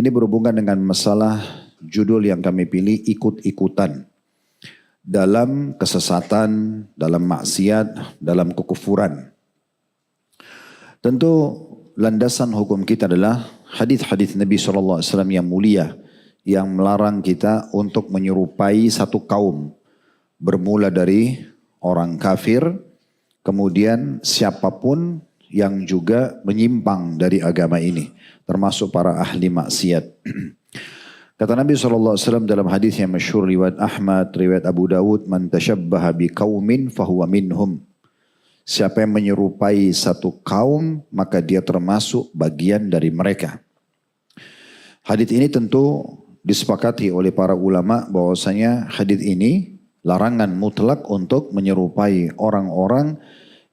Ini berhubungan dengan masalah judul yang kami pilih, ikut-ikutan dalam kesesatan, dalam maksiat, dalam kekufuran. Tentu landasan hukum kita adalah hadis-hadis Nabi SAW yang mulia, yang melarang kita untuk menyerupai satu kaum. Bermula dari orang kafir, kemudian siapapun yang juga menyimpang dari agama ini, termasuk para ahli maksiat. Kata Nabi SAW dalam hadis yang masyhur riwayat Ahmad, riwayat Abu Dawud, man tashabbaha biqaumin fahuwa minhum. Siapa yang menyerupai satu kaum, maka dia termasuk bagian dari mereka. Hadis ini tentu disepakati oleh para ulama bahwasanya hadis ini larangan mutlak untuk menyerupai orang-orang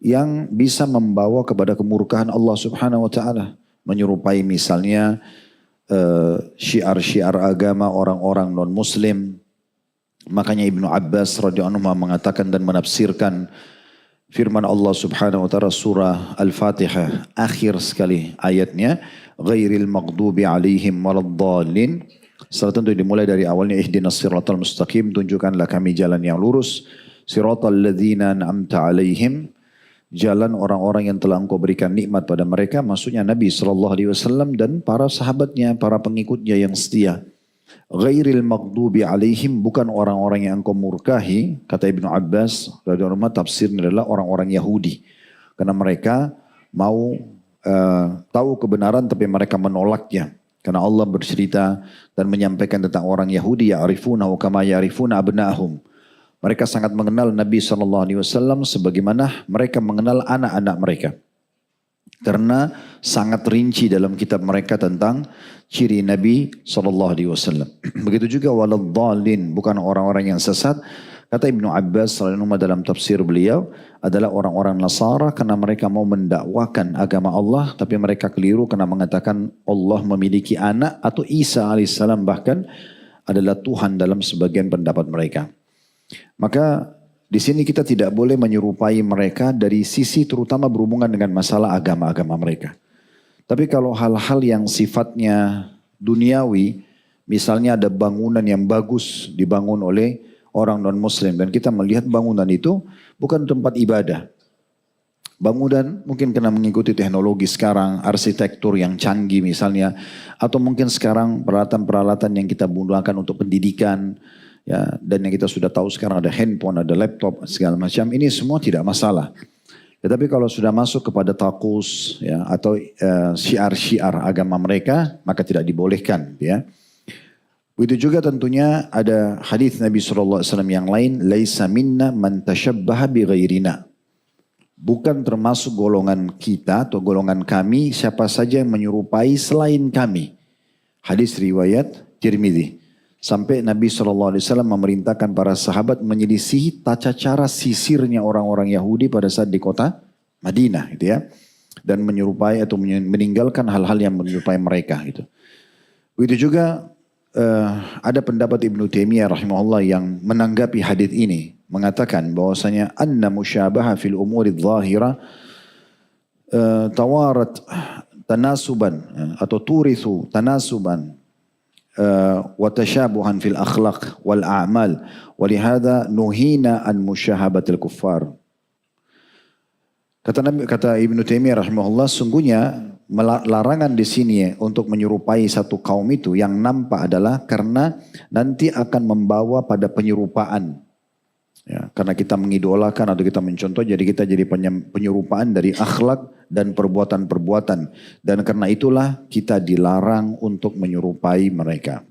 yang bisa membawa kepada kemurkaan Allah Subhanahu wa taala. Menyerupai misalnya syiar-syiar agama orang-orang non-muslim. Makanya Ibnu Abbas radhiyallahu anhu mengatakan dan menafsirkan firman Allah Subhanahu wa taala surah Al-Fatihah akhir sekali ayatnya, ghairil maghdubi alaihim waladdallin. Setelah tentu dimulai dari awalnya ihdinas siratal mustaqim, tunjukkanlah kami jalan yang lurus, siratal ladzina an'amta alaihim, jalan orang-orang yang telah engkau berikan nikmat pada mereka, maksudnya Nabi SAW dan para sahabatnya, para pengikutnya yang setia. Ghairil maghdubi alaihim, bukan orang-orang yang engkau murkahi, kata Ibnu Abbas radhiyallahu anhu, tafsirnya adalah orang-orang Yahudi. Karena mereka mau tahu kebenaran tapi mereka menolaknya. Karena Allah bercerita dan menyampaikan tentang orang Yahudi, ya'rifuna kama ya'rifuna abna'ahum. Mereka sangat mengenal Nabi SAW sebagaimana mereka mengenal anak-anak mereka. Karena sangat rinci dalam kitab mereka tentang ciri Nabi SAW. Begitu juga waladdallin, bukan orang-orang yang sesat. Kata Ibnu Abbas dalam tafsir beliau adalah orang-orang Nasara karena mereka mau mendakwakan agama Allah, tapi mereka keliru karena mengatakan Allah memiliki anak atau Isa alaihissalam bahkan adalah Tuhan dalam sebagian pendapat mereka. Maka di sini kita tidak boleh menyerupai mereka dari sisi terutama berhubungan dengan masalah agama-agama mereka. Tapi kalau hal-hal yang sifatnya duniawi, misalnya ada bangunan yang bagus dibangun oleh orang non-muslim dan kita melihat bangunan itu bukan tempat ibadah. Bangunan mungkin karena mengikuti teknologi sekarang, arsitektur yang canggih misalnya, atau mungkin sekarang peralatan-peralatan yang kita gunakan untuk pendidikan, ya, dan yang kita sudah tahu sekarang ada handphone, ada laptop, segala macam, ini semua tidak masalah. Tetapi kalau sudah masuk kepada takus, ya, atau syiar-syiar agama mereka, maka tidak dibolehkan. Ya. Begitu juga tentunya ada hadis Nabi SAW yang lain, laisa minna man tashabbaha bi ghairina. Bukan termasuk golongan kita atau golongan kami siapa saja yang menyerupai selain kami. Hadis riwayat Tirmidzi. Sampai Nabi SAW memerintahkan para sahabat menyelisihi tata cara sisirnya orang-orang Yahudi pada saat di kota Madinah, gitu ya, dan menyerupai atau meninggalkan hal-hal yang menyerupai mereka. Gitu. Begitu juga ada pendapat Ibnu Taimiyah rahimahullah yang menanggapi hadis ini, mengatakan bahwasanya anna musyabaha fil umuri dhahira tawarat tanasuban atau turithu tanasuban wa tashabuhan fil akhlaq wal a'mal wa lihadza nuhina an musyahabatil kuffar. Kata Ibnu Taimiyah rahimahullah, sungguhnya larangan di sini untuk menyerupai satu kaum itu yang nampak adalah karena nanti akan membawa pada penyerupaan. Ya, karena kita mengidolakan atau kita mencontoh, jadi kita jadi penyerupaan dari akhlak dan perbuatan-perbuatan. Dan karena itulah kita dilarang untuk menyerupai mereka.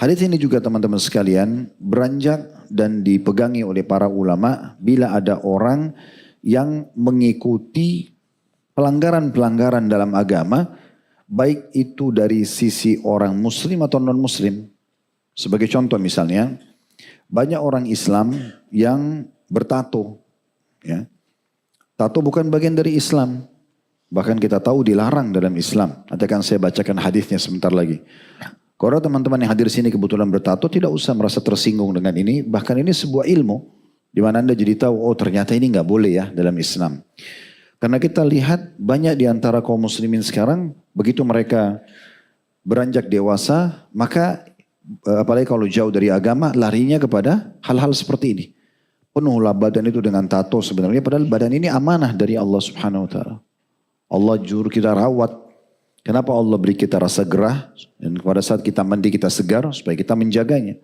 Hadis ini juga teman-teman sekalian beranjak dan dipegangi oleh para ulama bila ada orang yang mengikuti pelanggaran-pelanggaran dalam agama, baik itu dari sisi orang muslim atau non-muslim. Sebagai contoh misalnya, banyak orang Islam yang bertato. Ya. Tato bukan bagian dari Islam. Bahkan kita tahu dilarang dalam Islam. Nanti akan saya bacakan hadisnya sebentar lagi. Kalau teman-teman yang hadir sini kebetulan bertato, tidak usah merasa tersinggung dengan ini. Bahkan ini sebuah ilmu, di mana Anda jadi tahu, oh ternyata ini nggak boleh ya dalam Islam. Karena kita lihat banyak di antara kaum muslimin sekarang, begitu mereka beranjak dewasa, maka apalagi kalau jauh dari agama, larinya kepada hal-hal seperti ini. Penuhlah badan itu dengan tato sebenarnya, padahal badan ini amanah dari Allah Subhanahu Wa Taala. Allah juru kita rawat. Kenapa Allah beri kita rasa gerah, dan pada saat kita mandi kita segar, supaya kita menjaganya.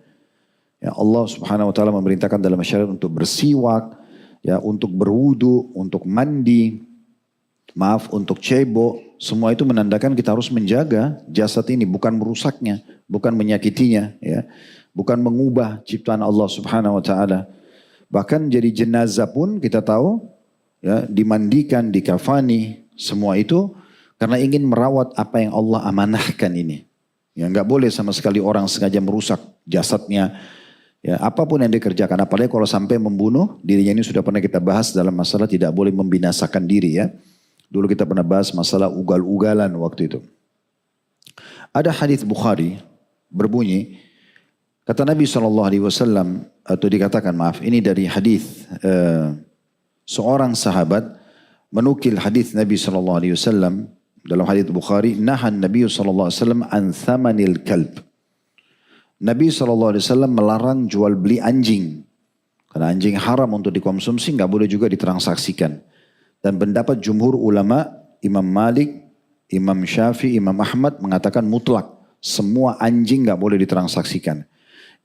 Ya, Allah Subhanahu Wa Taala memerintahkan dalam syariat untuk bersiwak, ya, untuk berwudu, untuk mandi, untuk cebok. Semua itu menandakan kita harus menjaga jasad ini, bukan merusaknya, bukan menyakitinya, ya, bukan mengubah ciptaan Allah Subhanahu Wa Taala. Bahkan jadi jenazah pun kita tahu, ya, dimandikan, dikafani, semua itu karena ingin merawat apa yang Allah amanahkan ini. Ya, nggak boleh sama sekali orang sengaja merusak jasadnya. Ya, apapun yang dikerjakan, apalagi kalau sampai membunuh dirinya, ini sudah pernah kita bahas dalam masalah tidak boleh membinasakan diri, ya. Dulu kita pernah bahas masalah ugal-ugalan waktu itu. Ada hadis Bukhari berbunyi, kata Nabi SAW, atau dikatakan ini dari hadis seorang sahabat menukil hadis Nabi SAW dalam hadis Bukhari, nahan Nabi SAW an thamanil kalb. Nabi SAW melarang jual beli anjing. Karena anjing haram untuk dikonsumsi, nggak boleh juga ditransaksikan. Dan pendapat jumhur ulama, Imam Malik, Imam Syafi'i, Imam Ahmad mengatakan mutlak. Semua anjing nggak boleh ditransaksikan.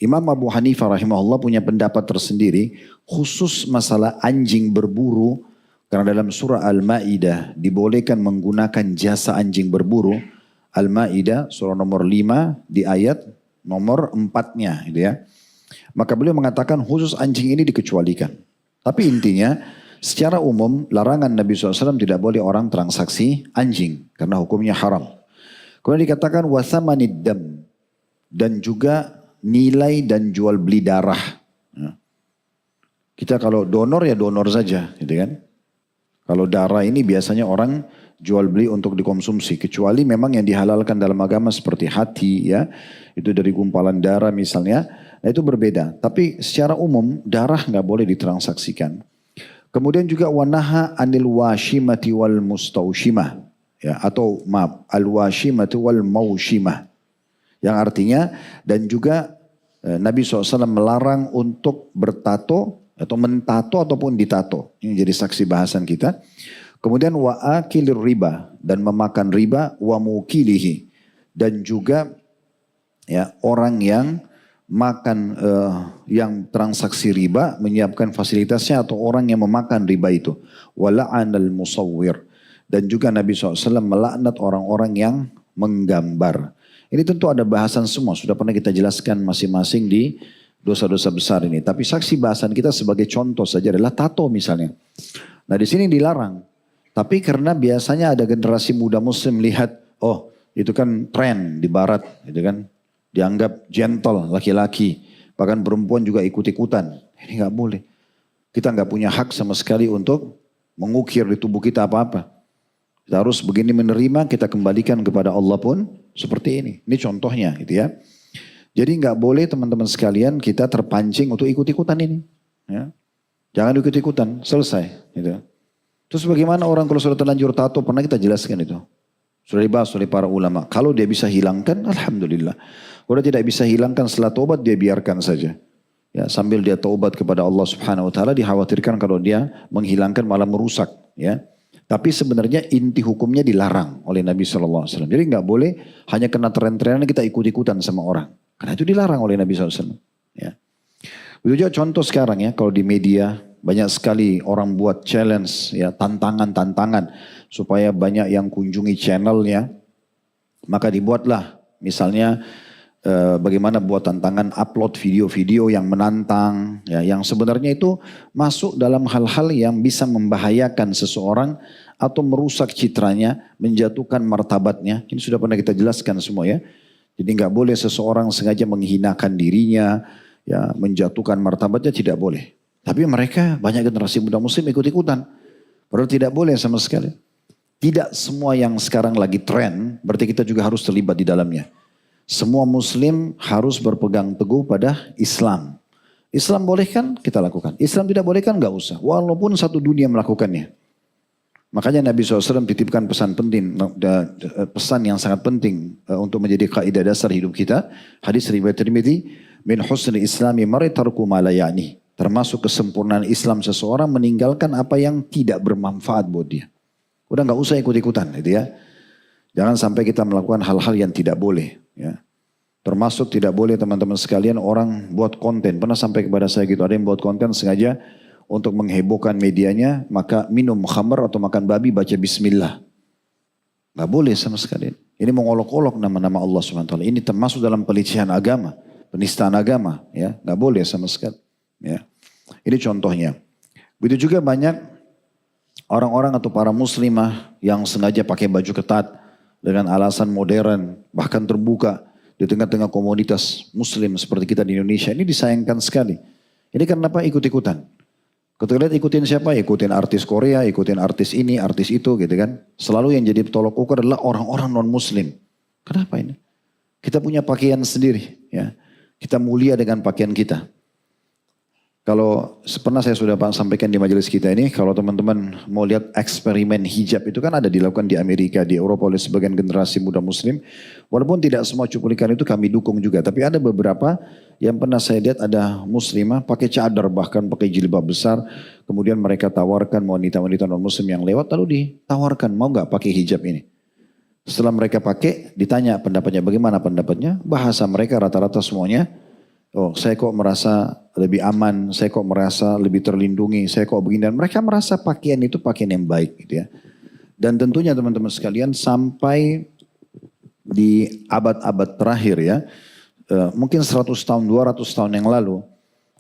Imam Abu Hanifah rahimahullah punya pendapat tersendiri khusus masalah anjing berburu. Karena dalam surah Al-Ma'idah dibolehkan menggunakan jasa anjing berburu. Al-Ma'idah surah nomor 5 di ayat nomor 4-nya, gitu ya. Maka beliau mengatakan khusus anjing ini dikecualikan. Tapi intinya secara umum larangan Nabi SAW tidak boleh orang transaksi anjing karena hukumnya haram. Kemudian dikatakan wasamanid dam, dan juga nilai dan jual beli darah. Kita kalau donor ya donor saja, gitu kan. Kalau darah ini biasanya orang jual beli untuk dikonsumsi, kecuali memang yang dihalalkan dalam agama seperti hati, ya, itu dari gumpalan darah misalnya, nah itu berbeda. Tapi secara umum darah nggak boleh ditransaksikan. Kemudian juga wanaha anil washimati wal mustaushimah, ya, atau al washimati wal maushimah, yang artinya, dan juga Nabi SAW melarang untuk bertato atau mentato ataupun ditato. Ini jadi saksi bahasan kita. Kemudian wa akilir riba, dan memakan riba, wa mukilihi, dan juga, ya, orang yang makan yang transaksi riba menyiapkan fasilitasnya, atau orang yang memakan riba itu. Wala'anal musawwir, dan juga Nabi SAW melaknat orang-orang yang menggambar. Ini tentu ada bahasan semua, sudah pernah kita jelaskan masing-masing di dosa-dosa besar ini. Tapi saksi bahasan kita sebagai contoh saja adalah tato misalnya. Nah di sini dilarang. Tapi karena biasanya ada generasi muda muslim lihat, oh itu kan tren di barat, gitu kan. Dianggap gentle laki-laki, bahkan perempuan juga ikut-ikutan. Ini nggak boleh. Kita nggak punya hak sama sekali untuk mengukir di tubuh kita apa-apa. Kita harus begini menerima, kita kembalikan kepada Allah pun seperti ini. Ini contohnya, gitu ya. Jadi nggak boleh teman-teman sekalian kita terpancing untuk ikut-ikutan ini. Ya. Jangan ikut-ikutan, selesai. Gitu. Terus bagaimana orang kalau sudah terlanjur tato, pernah kita jelaskan itu. Sudah dibahas oleh para ulama. Kalau dia bisa hilangkan, alhamdulillah. Kalau tidak bisa hilangkan setelah taubat, dia biarkan saja. Ya, sambil dia taubat kepada Allah Subhanahu Wa Taala, dikhawatirkan kalau dia menghilangkan malah merusak. Ya, tapi sebenarnya inti hukumnya dilarang oleh Nabi SAW. Jadi nggak boleh hanya kena tren-trenan kita ikut-ikutan sama orang. Karena itu dilarang oleh Nabi SAW. Ya. Begitu juga contoh sekarang ya, kalau di media banyak sekali orang buat challenge, ya, tantangan-tantangan supaya banyak yang kunjungi channelnya. Maka dibuatlah misalnya bagaimana buat tantangan upload video-video yang menantang, ya, yang sebenarnya itu masuk dalam hal-hal yang bisa membahayakan seseorang atau merusak citranya, menjatuhkan martabatnya. Ini sudah pernah kita jelaskan semua ya. Jadi nggak boleh seseorang sengaja menghinakan dirinya, ya, menjatuhkan martabatnya, tidak boleh. Tapi mereka banyak generasi muda muslim ikut-ikutan. Padahal tidak boleh sama sekali. Tidak semua yang sekarang lagi tren, berarti kita juga harus terlibat di dalamnya. Semua muslim harus berpegang teguh pada Islam. Islam bolehkan, kita lakukan. Islam tidak bolehkan, nggak usah. Walaupun satu dunia melakukannya. Makanya Nabi SAW titipkan pesan penting, pesan yang sangat penting untuk menjadi kaidah dasar hidup kita. Hadis riwayat Tirmidzi, min husni islami mar'i tarku ma la ya'ni. Termasuk kesempurnaan Islam seseorang meninggalkan apa yang tidak bermanfaat buat dia. Udah nggak usah ikut-ikutan gitu ya. Jangan sampai kita melakukan hal-hal yang tidak boleh. Ya. Termasuk tidak boleh teman-teman sekalian orang buat konten. Pernah sampai kepada saya gitu, ada yang buat konten sengaja untuk menghebohkan medianya, maka minum khamr atau makan babi baca bismillah. Gak boleh sama sekali. Ini mengolok-olok nama-nama Allah SWT. Ini termasuk dalam pelecehan agama, penistaan agama. Ya, gak boleh sama sekali. Ya. Ini contohnya. Begitu juga banyak orang-orang atau para muslimah yang sengaja pakai baju ketat dengan alasan modern, bahkan terbuka di tengah-tengah komunitas muslim seperti kita di Indonesia. Ini disayangkan sekali. Ini kenapa ikut-ikutan? Ketika lihat ikutin siapa? Ikutin artis Korea, ikutin artis ini, artis itu gitu kan. Selalu yang jadi tolok ukur adalah orang-orang non-muslim. Kenapa ini? Kita punya pakaian sendiri. Ya. Kita mulia dengan pakaian kita. Kalau pernah saya sudah sampaikan di majelis kita ini, kalau teman-teman mau lihat eksperimen hijab itu kan ada dilakukan di Amerika, di Eropa oleh sebagian generasi muda muslim. Walaupun tidak semua cuplikan itu kami dukung juga. Tapi ada beberapa yang pernah saya lihat ada muslimah pakai cadar bahkan pakai jilbab besar. Kemudian mereka tawarkan wanita-wanita non muslim yang lewat lalu ditawarkan mau gak pakai hijab ini. Setelah mereka pakai ditanya pendapatnya bagaimana pendapatnya. Bahasa mereka rata-rata semuanya. Oh, saya kok merasa lebih aman, saya kok merasa lebih terlindungi, saya kok begini. Dan mereka merasa pakaian itu pakaian yang baik gitu ya. Dan tentunya teman-teman sekalian sampai di abad-abad terakhir ya. Mungkin 100 tahun, 200 tahun yang lalu.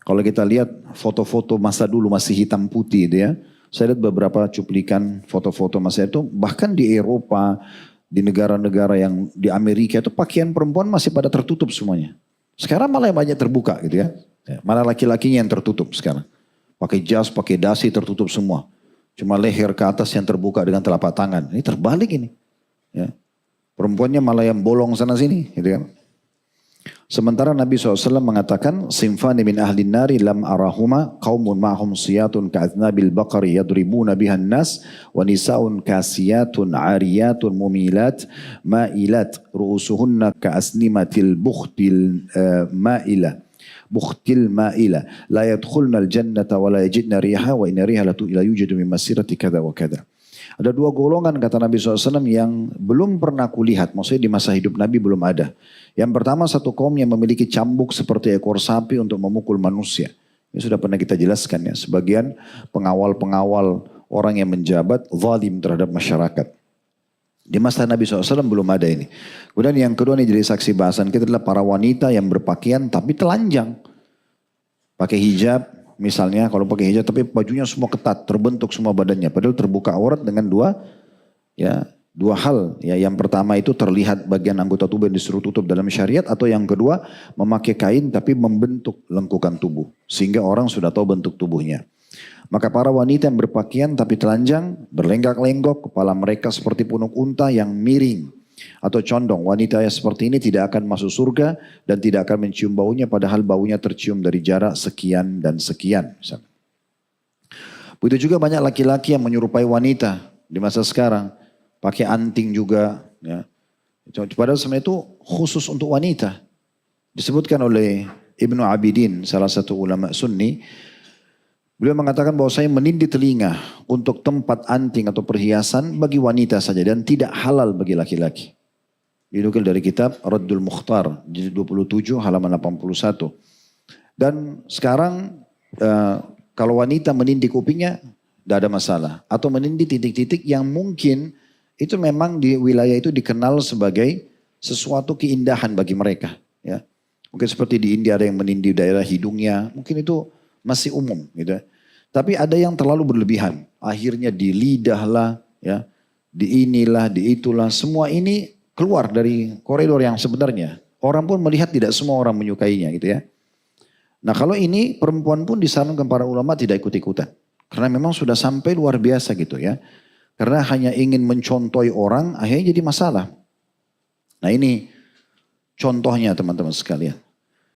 Kalau kita lihat foto-foto masa dulu masih hitam putih gitu ya. Saya lihat beberapa cuplikan foto-foto masa itu. Bahkan di Eropa, di negara-negara yang di Amerika itu pakaian perempuan masih pada tertutup semuanya. Sekarang malah yang banyak terbuka gitu ya. Malah laki-lakinya yang tertutup sekarang. Pakai jas, pakai dasi tertutup semua. Cuma leher ke atas yang terbuka dengan telapak tangan. Ini terbalik ini. Ya. Perempuannya malah yang bolong sana sini gitu kan. Sementara Nabi SAW mengatakan, Sinfani min ahlin nari lam arahuma qawmun ma'hum siyatun ka'adnabil baqari yadribuna bihan nas wa nisa'un kasiyatun ariyatun mumilat ma'ilat ru'usuhunna ka'asnimatil bukhtil ma'ila. Bukhtil ma'ila la yadkhulna al-jannata wa la yajidna riha wa inna riha la yujadu min masirati kada wa kada. Ada dua golongan kata Nabi SAW yang belum pernah kulihat. Maksudnya di masa hidup Nabi belum ada. Yang pertama satu kaum yang memiliki cambuk seperti ekor sapi untuk memukul manusia. Ini sudah pernah kita jelaskan ya. Sebagian pengawal-pengawal orang yang menjabat zalim terhadap masyarakat. Di masa Nabi SAW belum ada ini. Kemudian yang kedua ini jadi saksi bahasan kita adalah para wanita yang berpakaian tapi telanjang. Pakai hijab. Misalnya kalau pakai hijab tapi bajunya semua ketat, terbentuk semua badannya. Padahal terbuka aurat dengan dua hal. Ya, yang pertama itu terlihat bagian anggota tubuh yang disuruh tutup dalam syariat. Atau yang kedua memakai kain tapi membentuk lengkukan tubuh. Sehingga orang sudah tahu bentuk tubuhnya. Maka para wanita yang berpakaian tapi telanjang, berlenggak-lenggok, kepala mereka seperti punuk unta yang miring. Atau condong, wanita yang seperti ini tidak akan masuk surga dan tidak akan mencium baunya padahal baunya tercium dari jarak sekian dan sekian. Misalnya. Begitu juga banyak laki-laki yang menyerupai wanita di masa sekarang. Pakai anting juga. Ya. Padahal sebenarnya itu khusus untuk wanita. Disebutkan oleh Ibnu Abidin, salah satu ulama sunni. Beliau mengatakan bahwa saya menindih telinga untuk tempat anting atau perhiasan bagi wanita saja dan tidak halal bagi laki-laki. Dinukil dari kitab Raddul Mukhtar, jilid 27 halaman 81. Dan sekarang kalau wanita menindih kupingnya tidak ada masalah. Atau menindih titik-titik yang mungkin itu memang di wilayah itu dikenal sebagai sesuatu keindahan bagi mereka. Ya. Mungkin seperti di India ada yang menindih daerah hidungnya, mungkin itu masih umum gitu. Tapi ada yang terlalu berlebihan. Akhirnya di lidah lah, ya, di inilah, di itulah. Semua ini keluar dari koridor yang sebenarnya. Orang pun melihat tidak semua orang menyukainya gitu ya. Nah kalau ini perempuan pun disarankan para ulama tidak ikut-ikutan. Karena memang sudah sampai luar biasa gitu ya. Karena hanya ingin mencontohi orang akhirnya jadi masalah. Nah ini contohnya teman-teman sekalian.